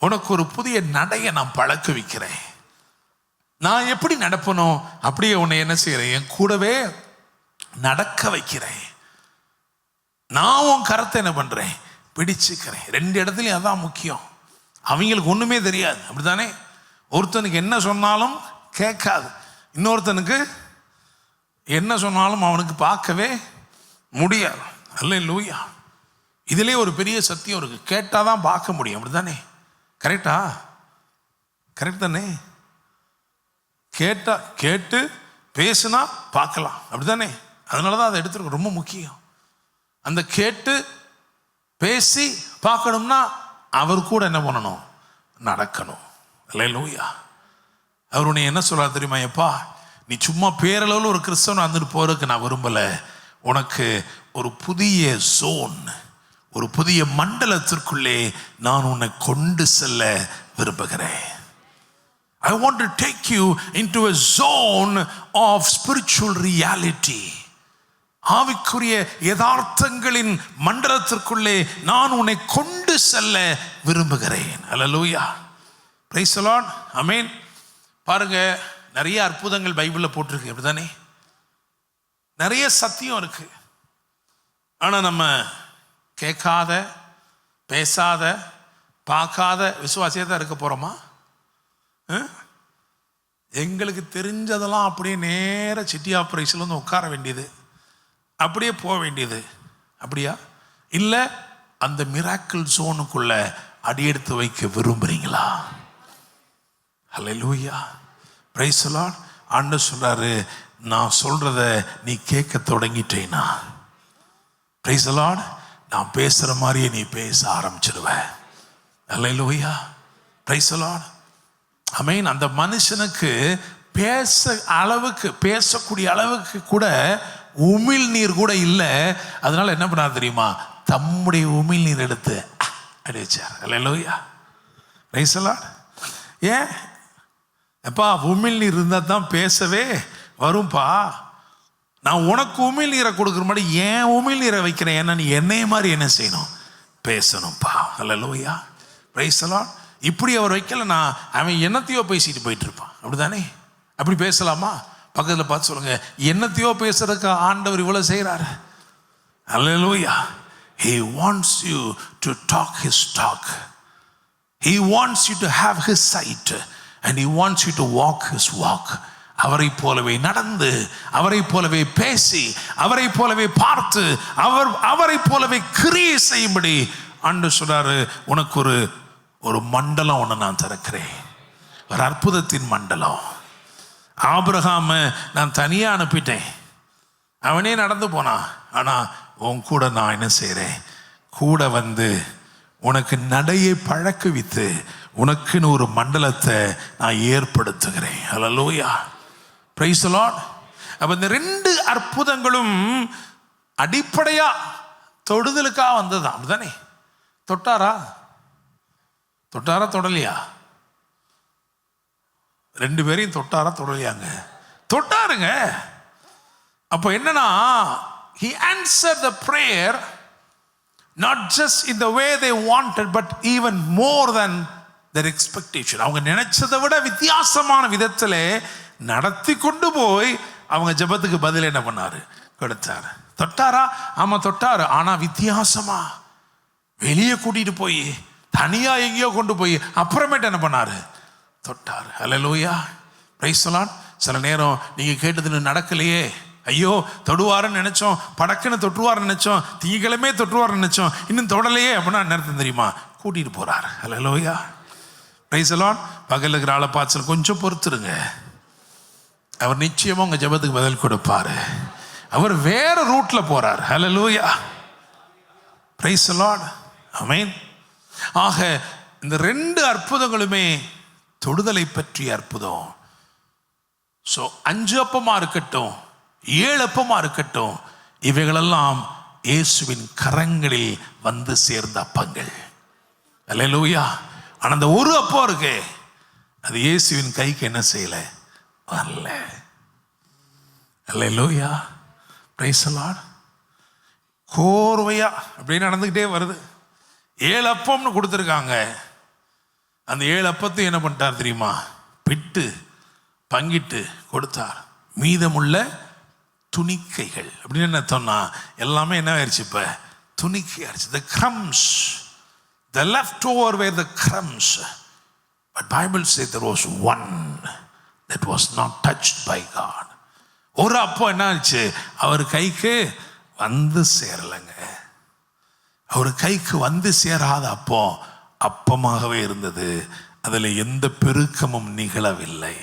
உனக்கு ஒரு புதிய நடையை நான் பழக்க வைக்கிறேன். நான் எப்படி நடப்பனும் அப்படியே உன்னை என்ன செய்கிறேன், என் கூடவே நடக்க வைக்கிறேன். நான் உன் கரத்தை என்ன பண்றேன், பிடிச்சுக்கிறேன். 2 இடத்துலையும் அதான் முக்கியம். அவங்களுக்கு ஒண்ணுமே தெரியாது, அப்படித்தானே? ஒருத்தனுக்கு என்ன சொன்னாலும் கேட்காது, இன்னொருத்தனுக்கு என்ன சொன்னாலும் அவனுக்கு பார்க்கவே முடியாது. அல்லேலூயா. இதிலே ஒரு பெரிய சத்தியம் இருக்கு, கேட்டாதான் பார்க்க முடியும், அப்படித்தானே? கரெக்டா? கரெக்ட் தானே? கேட்டு பேசுனா பார்க்கலாம், அப்படித்தானே? அதனாலதான் அதை எடுத்துருக்க ரொம்ப முக்கியம். அந்த கேட்டு பேசி பார்க்கணும்னா அவர் கூட என்ன பண்ணணும், நடக்கணும். அல்லேலூயா. அவர் உன்னை என்ன சொல்றாரு தெரியுமா, எப்பா நீ சும்மா பேரளவில் ஒரு கிறிஸ்தவன் வந்துட்டு போறதுக்கு நான் விரும்பல, உனக்கு ஒரு புதிய ஜோன், ஒரு புதிய மண்டலத்திற்குள்ளே நான் உன்னை கொண்டு செல்ல விரும்புகிறேன். I want to take you into a zone of spiritual reality. ஆவிக்குரிய யதார்த்தங்களின் மண்டலத்திற்குள்ளே நான் உன்னை கொண்டு செல்ல விரும்புகிறேன். அல்லேலூயா, பிரைஸ் தி லார்ட், ஆமென். பாருங்க, நிறைய அற்புதங்கள் பைபிளில் போட்டிருக்கு, அப்படிதானே? நிறைய சத்தியம் இருக்கு. ஆனா நம்ம கேட்காத, பேசாத, பார்க்காத விசுவாசியாக தான் இருக்க போறோமா? எங்களுக்கு தெரிஞ்சதெல்லாம் அப்படியே நேர சிட்டி ஆபரேஷன்ல வந்து உட்கார வேண்டியது, அப்படியே போக வேண்டியது, அப்படியா? இல்லை அந்த மிராக்கிள் ஜோனுக்குள்ள அடியெடுத்து வைக்க விரும்புறீங்களா? ஹல்லேலூயா, பிரைஸ் தி லார்ட். ஆண்டவர் சொல்றாரு, நான் சொல்றத நீ கேட்க தொடங்கிட்டேனா, பிரைஸ் தி லார்ட், நான் பேசுற மாதிரியே நீ பேச ஆரம்பிச்சிடுவ. ஹல்லேலூயா, பிரைஸ் தி லார்ட், ஆமென். அந்த மனுஷனுக்கு பேசக்கூடிய அளவுக்கு கூட உமிழ் நீர் கூட இல்லை. அதனால என்ன பண்ணார் தெரியுமா, தம்முடைய உமிழ் நீர் எடுத்து அடிச்சார். அல்லேலூயா, பிரைஸ் தி லார்ட். ஏன் எப்பா, உமிழ் நீர் இருந்தால் தான் பேசவே வரும்பா. நான் உனக்கு உமிழ் நீரை கொடுக்குற மாதிரி ஏன் உமிழ் நீரை வைக்கிறேன், ஏன்னா நீ என்னைய மாதிரி என்ன செய்யணும், பேசணும்ப்பா. அல்லேலூயா, பிரைஸ் தி லார்ட். இப்படி அவர் வைக்கலன்னா அவன் என்னத்தையோ பேசிட்டு போயிட்டு இருப்பான், அப்படிதானே? அப்படி பேசலாமா? பக்கத்தில் பார்த்து சொல்லுங்க, என்னத்தையோ பேசுறதுக்கு ஆண்டவர் இவ்வளவு செய்கிறாரு. அல்லேலூயா. He wants you to talk his talk. He wants you to have his sight and he wants you to walk his walk. அவரை போலவே நடந்து, அவரை போலவே பேசி, அவரை போலவே பார்த்து, அவரை போலவே கிரியை செய்யும்படி ஆண்டவர் சொல்றாரு, உனக்கு ஒரு மண்டலம் ஒன்று நான் திறக்கிறேன், ஒரு அற்புதத்தின் மண்டலம். ஆபிரகாம நான் தனியா அனுப்பிட்டேன், அவனே நடந்து போனான். ஆனா உன் கூட நான் என்ன செய்கிறேன், கூட வந்து உனக்கு நடையை பழக்குவித்து உனக்குன்னு ஒரு மண்டலத்தை நான் ஏற்படுத்துகிறேன். ஹல்லேலூயா, பிரைஸ் தி லார்ட். அப்ப இந்த 2 அற்புதங்களும் அடிப்படையா தொடுதலுக்காக வந்ததுதான், அப்படிதானே? தொட்டாரா தொடலையா? 2 பேரையும் தொட்டாரா தொடலையாங்க? தொட்டாருங்க. அப்போ என்னன்னா, he answered the prayer not just in the way they wanted but even more than their expectation. அவங்க நினைச்சதை விட வித்தியாசமான விதத்தில் நடத்தி கொண்டு போய் அவங்க ஜெபத்துக்கு பதில் என்ன பண்ணாரு, கொடுத்தாரு. தொட்டாரா? ஆமா தொட்டாரு. ஆனா வித்தியாசமா வெளியே கூட்டிட்டு போய் தனியா எங்கேயோ கொண்டு போய் அப்புறமேட்டு என்ன பண்ணாரு, தொட்டாரு. ஹல்லேலூயா, பிரைஸ் தி லார்ட். சில நேரம் நீங்க கேட்டது நடக்கலையே, ஐயோ தொடுவாருன்னு நினைச்சோம், படக்குன்னு தொட்டுவார்னு நினைச்சோம், திங்கக்கிழமே தொட்டுவார்னு நினைச்சோம், இன்னும் தொடலையே அப்படின்னா நேரத்தை தெரியுமா கூட்டிட்டு போறார். ஹல்லேலூயா, பிரைஸ் தி லார்ட். பகல்ல இருக்கிற ஆளை பார்த்து கொஞ்சம் பொறுத்துருங்க, அவர் நிச்சயமா உங்க ஜெபத்துக்கு பதில் கொடுப்பாரு. அவர் வேற ரூட்ல போறார். ஹல்லேலூயா, பிரைஸ் தி லார்ட், ஆமென். ஆக இந்த 2 அற்புதங்களுமே தொடுதலை பற்றிய அற்புதம். ஸோ 5 அப்பமா இருக்கட்டும், 7 அப்பமா இருக்கட்டும், இவைகளெல்லாம் இயேசுவின் கரங்களில் வந்து சேர்ந்த அப்பங்கள். அல்லேலூயா. ஆனால் அந்த ஒரு அப்பம் இருக்கு, அது இயேசுவின் கைக்கு என்ன செய்யல, வரல. அல்லேலூயா, பிரைஸ் தி லார்ட். கோர்வையா அப்படியே நடந்துக்கிட்டே வருது. 7 அப்பம்னு கொடுத்துருக்காங்க. அந்த 7 அப்பத்தையும் என்ன பண்ணிட்டார் தெரியுமா, பிட்டு பங்கிட்டு கொடுத்தார். மீதமுள்ள துணிக்கைகள் அப்படின்னு என்ன சொன்னா, எல்லாமே என்ன ஆயிடுச்சு, இப்ப துணிக்கை ஆயிடுச்சு. the crumbs, the leftover were the crumbs, but Bible says there was one that was not touched by God. ஒரு அப்போ என்ன ஆச்சு, அவர் கைக்கு வந்து சேரலைங்க. அவர் கைக்கு வந்து சேராத அப்போ அப்பமாகவே இருந்தது, அதில் எந்த பெருக்கமும் நிகழவில்லை.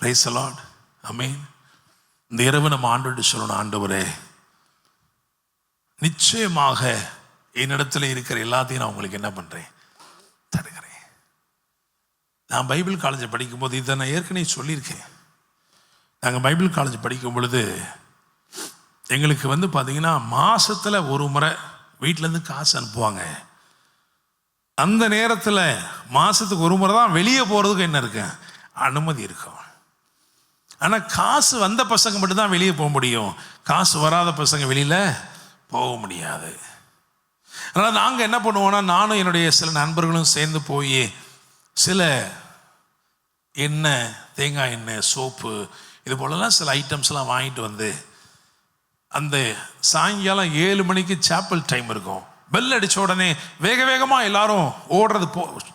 பிரைஸ் தி லார்ட், ஆமென். இந்த இரவு நம்ம ஆண்டவர்கிட்ட சொல்லணும், ஆண்டவரே நிச்சயமாக என்னிடத்துல இருக்கிற எல்லாத்தையும் நான் உங்களுக்கு என்ன பண்றேன், தருகிறேன். நான் பைபிள் காலேஜ் படிக்கும்போது இதை நான் ஏற்கனவே சொல்லியிருக்கேன். நாங்கள் பைபிள் காலேஜ் படிக்கும் பொழுது எங்களுக்கு வந்து பார்த்தீங்கன்னா மாசத்துல ஒரு முறை வீட்டிலேருந்து காசு அனுப்புவாங்க. அந்த நேரத்தில் மாசத்துக்கு ஒரு முறை தான் வெளியே போகிறதுக்கு என்ன இருக்கு, அனுமதி இருக்கும். ஆனால் காசு வந்த பசங்க மட்டும்தான் வெளியே போக முடியும், காசு வராத பசங்க வெளியில் போக முடியாது. அதனால் நாங்கள் என்ன பண்ணுவோம்னா, நானும் என்னுடைய சில நண்பர்களும் சேர்ந்து போய் சில எண்ணெய், தேங்காய் எண்ணெய், சோப்பு, இது போலலாம் சில ஐட்டம்ஸ்லாம் வாங்கிட்டு வந்து, அந்த சாயங்காலம் 7 மணிக்கு சாப்பல் டைம் இருக்கும். பெல் அடித்த உடனே வேக வேகமாக எல்லாரும் ஓடுறது,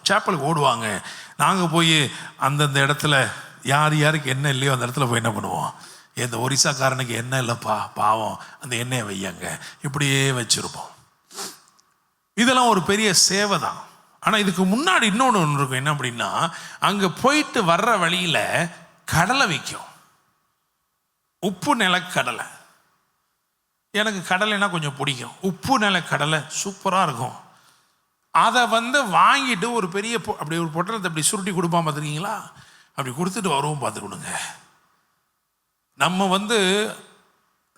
சாப்பலுக்கு ஓடுவாங்க. நாங்கள் போய் அந்தந்த இடத்துல யார் யாருக்கு என்ன இல்லையோ அந்த இடத்துல போய் என்ன பண்ணுவோம், இந்த ஒரிசாக்காரனுக்கு என்ன இல்லைப்பா பாவம் அந்த எண்ணெயை வையாங்க, இப்படியே வச்சுருப்போம். இதெல்லாம் ஒரு பெரிய சேவை தான். ஆனால் இதுக்கு முன்னாடி இன்னொன்று ஒன்று இருக்கும். என்ன அப்படின்னா, அங்கே போயிட்டு வர்ற வழியில் கடலை விற்கும், உப்பு நிலக்கடலை. எனக்கு கடலைன்னா கொஞ்சம் பிடிக்கும். உப்பு நிலக்கடலை சூப்பராக இருக்கும். அதை வந்து வாங்கிட்டு ஒரு பெரிய அப்படி ஒரு பொட்டலத்தை அப்படி சுருட்டி கொடுப்பான் பார்த்துருக்கீங்களா, அப்படி கொடுத்துட்டு வருவோம். பார்த்து கொடுங்க. நம்ம வந்து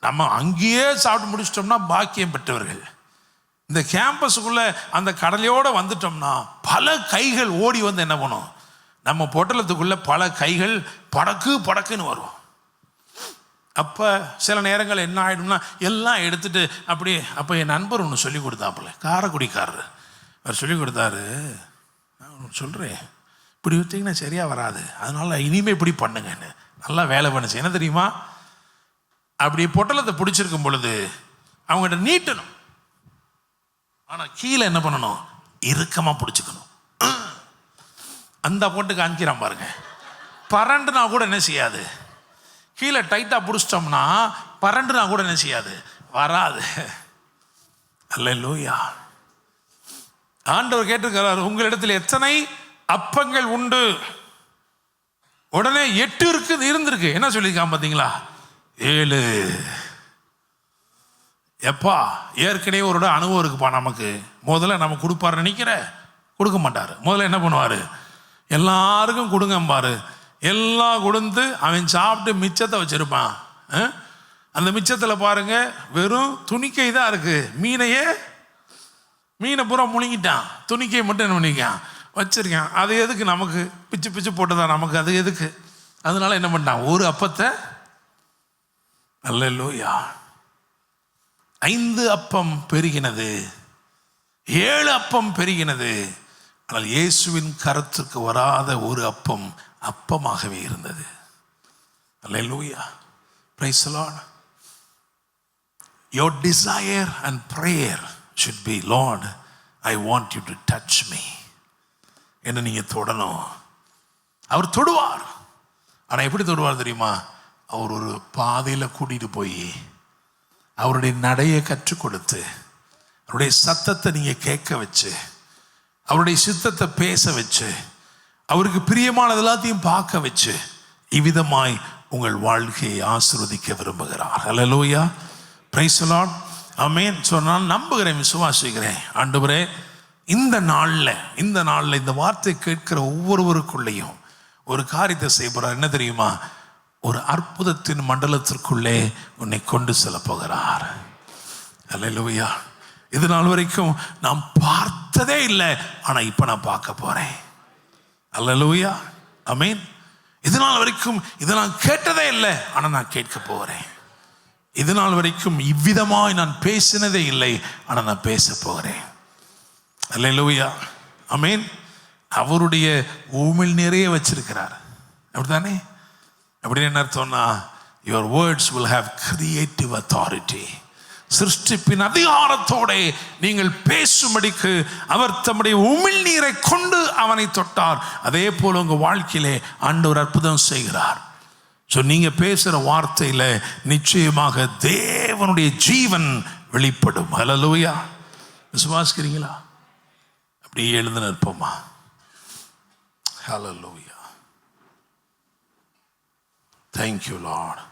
நம்ம அங்கேயே சாப்பிட்டு முடிச்சிட்டோம்னா பாக்கியம் பெற்றவர்கள். இந்த கேம்பஸுக்குள்ளே அந்த கடலையோடு வந்துட்டோம்னா பல கைகள் ஓடி வந்து என்ன பண்ணும், நம்ம பொட்டலத்துக்குள்ளே பல கைகள் படக்கு படக்குன்னு வரும். அப்போ சில நேரங்கள் என்ன ஆகிடும்னா எல்லாம் எடுத்துட்டு அப்படியே. அப்போ என் நண்பர் ஒன்று சொல்லி கொடுத்தாப்புல, காரைக்குடிக்காரரு. அவர் சொல்லி கொடுத்தாரு, நான் ஒன்று சொல்கிறேன், இப்படி விற்றீங்கன்னா சரியாக வராது, அதனால இனிமேல் இப்படி பண்ணுங்கன்னு. நல்லா வேலை பண்ணுச்சு. என்ன தெரியுமா, அப்படி பொட்டலத்தை பிடிச்சிருக்கும் பொழுது அவங்ககிட்ட நீட்டணும், ஆனால் கீழே என்ன பண்ணணும், இறுக்கமாக பிடிச்சிக்கணும். அந்த போட்டு காமிக்கிறான் பாருங்க. பரண்டுனா கூட என்ன செய்யாது, கீழே டைட்டாக பிடிச்சிட்டோம்னா பரண்டுனா கூட என்ன செய்யாது, வராது. அல்லேலூயா. ஆண்டவர் கேட்டிருக்கிறார், உங்களிடத்தில் எத்தனை அப்பங்கள் உண்டு? உடனே 8 இருந்திருக்கு. என்ன சொல்லியிருக்கான் பார்த்தீங்களா, 7. எப்பா ஏற்கனவே ஒரு அனுபவம் இருக்குப்பா நமக்கு. முதல்ல நம்ம கொடுப்பாரு நினைக்கிற, கொடுக்க மாட்டார். முதல்ல என்ன பண்ணுவார், எல்லாருக்கும் கொடுங்கம்பாரு. எல்லாம் கொடுத்து அவன் சாப்பிட்டு மிச்சத்தை வச்சிருப்பான். அந்த மிச்சத்தில் பாருங்க வெறும் துணிக்கை தான் இருக்கு. மீனை பூரா முழுங்கிட்டான், துணிக்கை மட்டும் என்ன பண்ணிக்கான் வச்சிருக்கான். அது எதுக்கு நமக்கு, பிச்சு பிச்சு போட்டுதான் நமக்கு, அது எதுக்கு? அதனால என்ன பண்ணான், ஒரு அப்பத்தை. அல்லேலூயா. 5 அப்பம் பெருகினது, 7 அப்பம் பெருகினது. ஆனால் இயேசுவின் கரத்திற்கு வராத ஒரு அப்பம் அப்பமாகவே இருந்தது. அல்லேலூயா. Praise the Lord. Your desire and prayer should be, Lord, I want you to touch me. என்ன நீங்க தொடணும். அவர் தொடுவார். ஆனா எப்படி தொடுவார் தெரியுமா, அவர் ஒரு பாதையில் கூட்டிகிட்டு போய் அவருடைய நடையை கற்றுக் கொடுத்து அவருடைய சத்தத்தை நீங்கள் கேட்க வச்சு அவருடைய சித்தத்தை பேச வச்சு அவருக்கு பிரியமானது எல்லாத்தையும் பார்க்க வச்சு இவ்விதமாய் உங்கள் வாழ்க்கையை ஆசீர்வதிக்க விரும்புகிறார். ஹல்லேலூயா, பிரைஸ் தி லார்ட், ஆமென். ஸோ நான் நம்புகிறேன், விசுவாசிக்கிறேன், ஆண்டவரே இந்த நாளில் இந்த வார்த்தை கேட்கிற ஒவ்வொருவருக்குள்ளேயும் ஒரு காரியத்தை செய்ய போகிறார். என்ன தெரியுமா? ஒரு அற்புதத்தின் மண்டலத்திற்குள்ளே உன்னை கொண்டு செல்ல போகிறார். ஹல்லேலூயா. இது நாள் வரைக்கும் நான் பார்த்ததே இல்லை, ஆனால் இப்போ நான் பார்க்க போகிறேன். ஹல்லேலூயா, ஆமென். இது நாள் வரைக்கும் இதை நான் கேட்டதே இல்லை, ஆனால் நான் கேட்க போகிறேன். இது நாள் வரைக்கும் இவ்விதமாய் நான் பேசினதே இல்லை, ஆனால் நான் பேச போகிறேன். ஹல்லேலூயா, ஆமென். அவருடைய உமிழ் நிறைய வச்சிருக்கிறார், அப்படித்தானே? அப்படின்னு என்ன அர்த்தம்னா, your words will have creative authority. சிருஷ்டிப்பின் அதிகாரத்தோட நீங்கள் பேசும்படிக்கு அவர் தம்முடைய உமிழ் நீரை கொண்டு அவனை தொட்டார். அதே போல உங்க வாழ்க்கையிலே ஆண்டவர் அற்புதம் செய்கிறார். ஸோ நீங்க பேசுற வார்த்தையில நிச்சயமாக தேவனுடைய ஜீவன் வெளிப்படும். ஹல்லேலூயா, விசுவாசிக்கிறீங்களா? அப்படியே எழுந்து நிற்போமா? ஹல்லேலூயா, தேங்க் யூ லார்ட்.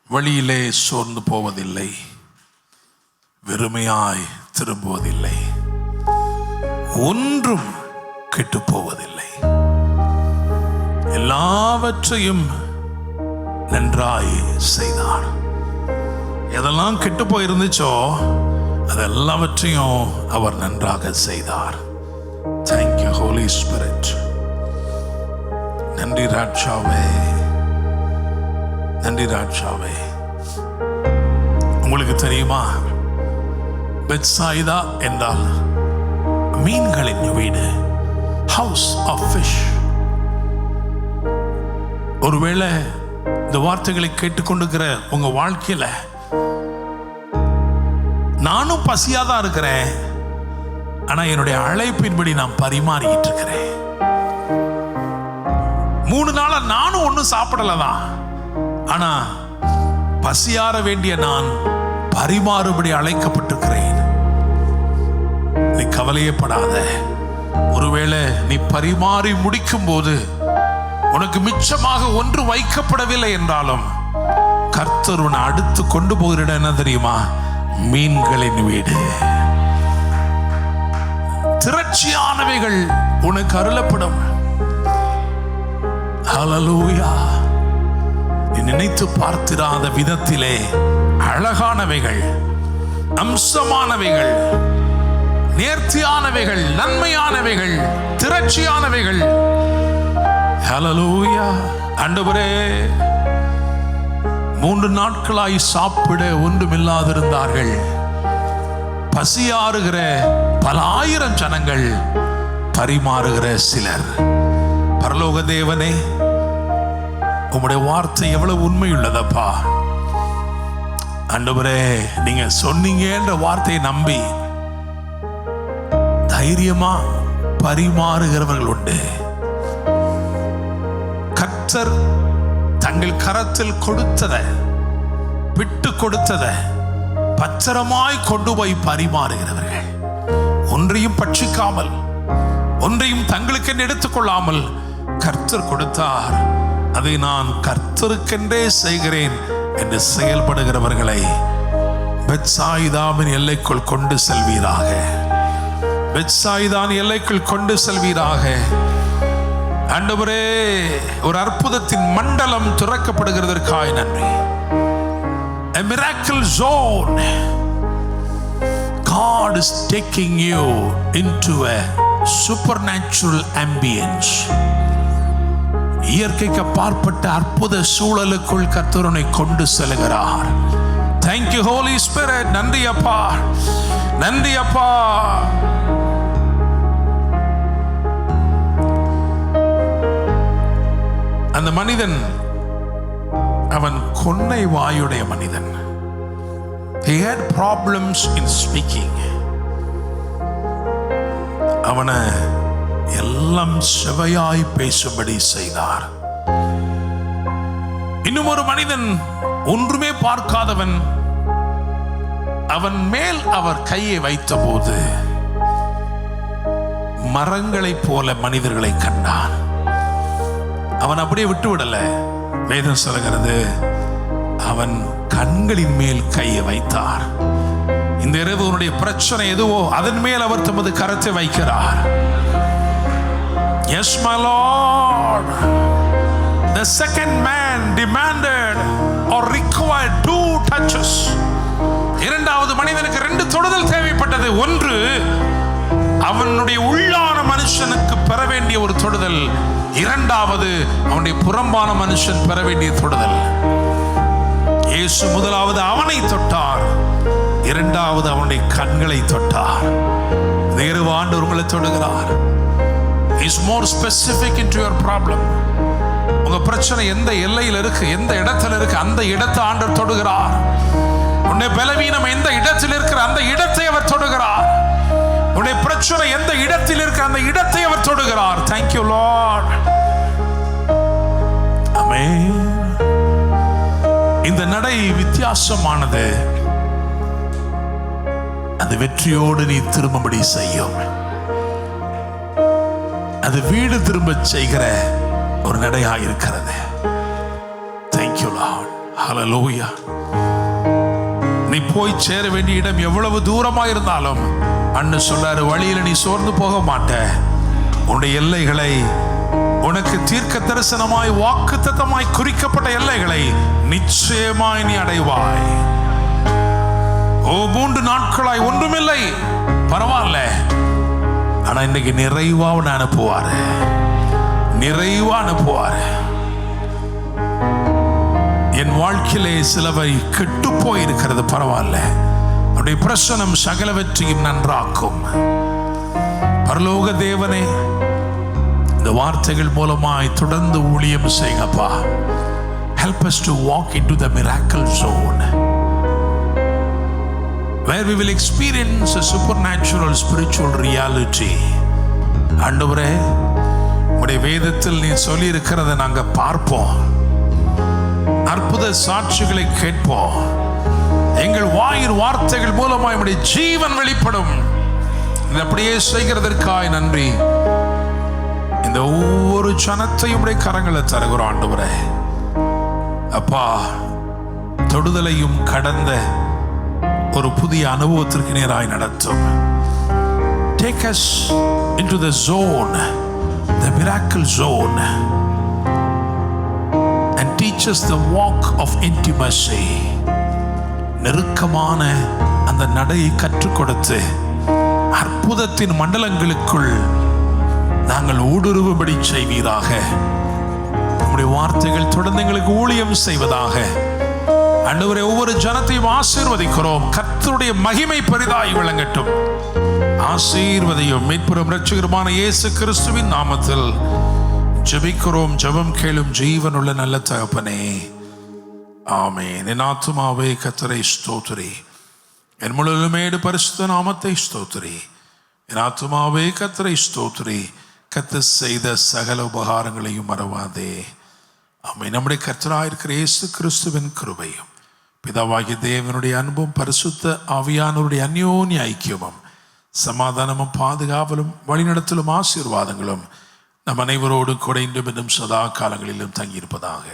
வழியிலே சோர்ந்து போவதில்லை, வெறுமையாய் திரும்புவதில்லை, ஒன்றும் கெட்டு போவதில்லை, எல்லாவற்றையும் நன்றாய் செய்தார். எதெல்லாம் கெட்டு போயிருந்துச்சோ அதெல்லாவற்றையும் அவர் நன்றாக செய்தார். Thank you holy spirit. நன்றி ராஜாவே, நன்றி ராஜாவே. உங்களுக்கு தெரியுமா, பெத்சாயிதா என்றால் மீன்களின் வீடு, ஹவுஸ் ஆஃப் ஃபிஷ். ஒருவேளை இந்த வார்த்தைகளை கேட்டுக்கொண்டிருக்கிற உங்க வாழ்க்கையில நானும் பசியாதான் இருக்கிறேன், ஆனா என்னுடைய அழைப்பின்படி நான் பரிமாறிக்கிட்டு இருக்கிறேன். 3 நாளா நானும் ஒன்னும் சாப்பிடலதான், ஆனா பசியாற வேண்டிய நான் பரிமாறுபடி அழைக்கப்பட்டிருக்கிறேன். நீ கவலையப்படாத. ஒருவேளை நீ பரிமாறி முடிக்கும் போது உனக்கு மிச்சமாக ஒன்று வைக்கப்படவில்லை என்றாலும் கர்த்தர் உன்னை அடுத்து கொண்டு போகிற இடம் என்ன தெரியுமா? மீன்களின் வீடு. திரட்சியானவைகள் உனக்கு அருளப்படும். ஹல்லேலூயா. நீ நினைத்து பார்த்திராத விதத்திலே அழகானவைகள், அம்சமானவைகள், நேர்த்தியானவைகள், நன்மையானவைகள், திரட்சியானவைகள். ஹல்லேலூயா. ஆண்டவரே, 3 நாட்களாய் சாப்பிட ஒன்றுமில்லாதிருந்தார்கள். பசியாறுகிற பல ஆயிரம் ஜனங்கள், பரிமாறுகிற சிலர். பரலோக தேவனே, உம்முடைய வார்த்தை எவ்வளவு உண்மையுள்ளதப்பா. ஆண்டவரே, நீங்க சொன்னீங்கன்ற வார்த்தையை நம்பி தைரியமா பரிமாறுகிறவர்கள் உண்டு. கர்த்தர் தங்கள் கரத்தில் கொடுத்ததை, விட்டு கொடுத்ததை பத்திரமாய் கொண்டு போய் பரிமாறுகிறவர்கள். ஒன்றையும் பட்சிக்காமல், ஒன்றையும் தங்களுக்கென்று எடுத்துக்கொள்ளாமல் கர்த்தர் கொடுத்தார், அதை நான் கர்த்தருக்கென்றே செய்கிறேன் என்று செயல்படுகிறவர்களை பெத்சாயிதாவின் எல்லைக்குள் கொண்டு செல்வீராக. பெத்சாயிதான் எல்லைக்குள் கொண்டு செல்வீராக. ஆண்டவரே, ஒரு அற்புதத்தின் மண்டலம் திறக்கப்படுகிறதற்காய் நன்றி. A miracle zone. God is taking you into a supernatural ambience. இயற்கைக்கு அப்பாற்பட்ட அற்புத சூழலுக்குள் கர்த்தர் உன்னை கொண்டு செல்கிறார். Thank you Holy Spirit. நன்றி அப்பா, நன்றி அப்பா. அந்த மனிதன், அவன் கொன்னை வாயுடைய மனிதன். He had problems in speaking. அவனை எல்லாம் செவையாய் பேசும்படி செய்தார். இன்னும் ஒரு மனிதன், ஒன்றுமே பார்க்காதவன், அவன் மேல் அவர் கையை வைத்த போது மரங்களைப் போல மனிதர்களை கண்டான். அவன் அப்படியே விட்டு விடல. வேதம் சொல்கிறது, அவன் கண்களின் மேல் கையை வைத்தார். இந்த இரவு உன்னுடைய பிரச்சனை எதுவோ அதன் மேல் அவர் தமது கரத்தை வைக்கிறார். Yes, my Lord. The second man demanded or required 2 touches. இரண்டாவது மனிதனுக்கு 2 தொடுதல் தேவைப்பட்டது. ஒன்று, அவனுடைய உள்ளான மனுஷனுக்கு பெற வேண்டிய ஒரு தொடுதல். இரண்டாவது, அவனுடைய புறம்பான மனுஷன் பெற வேண்டிய தொடுதல். இயேசு முதலாவது அவனை தொட்டார், இரண்டாவது அவனுடைய கண்களை தொட்டார். வேறு ஆண்டவர் உங்களை தொடுகிறார். Is more specific into your problem. உங்க பிரச்சனை எந்த எல்லையில் இருக்கு, எந்த இடத்துல இருக்கு, அந்த இடத்தை ஆண்டவர் தொடுகிறார். உன்னுடைய பலவீனம் எந்த இடத்தில் இருக்கிற அந்த இடத்தை அவர் தொடுகிறார். உன்னுடைய பிரச்சனை எந்த இடத்தில் இருக்கு அந்த இடத்தை அவர் தொடுகிறார். Thank you Lord. ஆமென். இந்த நடை வித்தியாசமானது. அது வெற்றியோடு நீ திரும்பபடி செய்யும். அது வீடு திரும்ப செய்கிற ஒரு நடையாக இருக்கிறது. Thank you Lord. Hallelujah. நீ போய் சேர வேண்டிய இடம் எவ்வளவு தூரமா இருந்தாலும் அண்ணன் சொல்றாரு, வழியில நீ சோர்ந்து போக மாட்ட. உன்னுடைய எல்லைகளை, உனக்கு தீர்க்க தரிசனமாய் வாக்குத்தத்தமாய் குறிக்கப்பட்ட எல்லைகளை நிச்சயமாய் நீ அடைவாய். 3 நாட்களாய் ஒன்றுமில்லை, பரவாயில்ல. ஆனா இன்னைக்கு நிறைவா அனுப்புவாரு, நிறைவா அனுப்புவாரு. என் வாழ்க்கையிலே சிலவை கெட்டு போயிருக்கிறது, பரவாயில்ல. அவருடைய பிரசனம் சகலவற்றையும் நன்றாக்கும். பரலோக தேவனே, இந்த வார்த்தைகள் மூலமாய் தொடர்ந்து ஊழியம் செய்யுங்கப்பா. Help us to walk into the miracle zone where we will experience a supernatural spiritual reality. ஆண்டவரே, உடைய வேதத்தில் நீ சொல்லி இருக்கிறத நாங்க பார்ப்போம், அற்புத சாட்சிகளை கேட்போம். எங்கள் வாயின் வார்த்தைகள் மூலமாய் உடைய ஜீவன் வெளிப்படும். இது அப்படியே செய்கிறதற்காய் நன்றி. இந்த ஒவ்வொரு ஜனத்தையும் உடைய கரங்களை தருகிறோம் ஆண்டவரே. அப்பா, தொடுதலையும் கடந்த ஒரு புதிய அனுபவத்திற்கு நேராய் நடத்தும். Take us into the zone, the miracle zone, and teach us the walk of intimacy. நெருக்கமான அந்த நடையை கற்றுக் கொடுத்து அற்புதத்தின் மண்டலங்களுக்குள் நாங்கள் ஊடுருவும்படி செய்வீராக. உம்முடைய வார்த்தைகள் தொடர்ந்து எங்களுக்கு ஊழியம் செய்வதாக. ஆண்டவரே, ஒவ்வொரு ஜனத்தையும் ஆசீர்வதிக்கிறோம். கர்த்தருடைய மகிமை பெரிதாய் விளங்கட்டும். ஆசீர்வதியும். மீட்பும் இரட்சகருமான இயேசு கிறிஸ்துவின் நாமத்தில் ஜெபிக்கிறோம். ஜெபம் கேளும் ஜீவனுள்ள நல்ல தகப்பனே, ஆமென். என் ஆத்துமாவே கர்த்தரை ஸ்தோத்திரி, என் முழுமையோடு பரிசுத்த நாமத்தை ஸ்தோத்திரி. என் ஆத்துமாவே கர்த்தரை ஸ்தோத்திரி, கர்த்தர் செய்த சகல உபகாரங்களையும் மறவாதே. ஆமென். நம்முடைய கர்த்தராயிருக்கிற இயேசு கிறிஸ்துவின் கிருபையும் பிதாவாகிய தேவனுடைய அன்பும் பரிசுத்த ஆவியானவருடைய அந்யோன்ய ஐக்கியமும் சமாதானமும் பாதுகாவலும் வழிநடத்தலும் ஆசீர்வாதங்களும் நம் அனைவரோடு கூட இன்றும் இன்னும் சதா காலங்களிலும் தங்கியிருப்பதாக.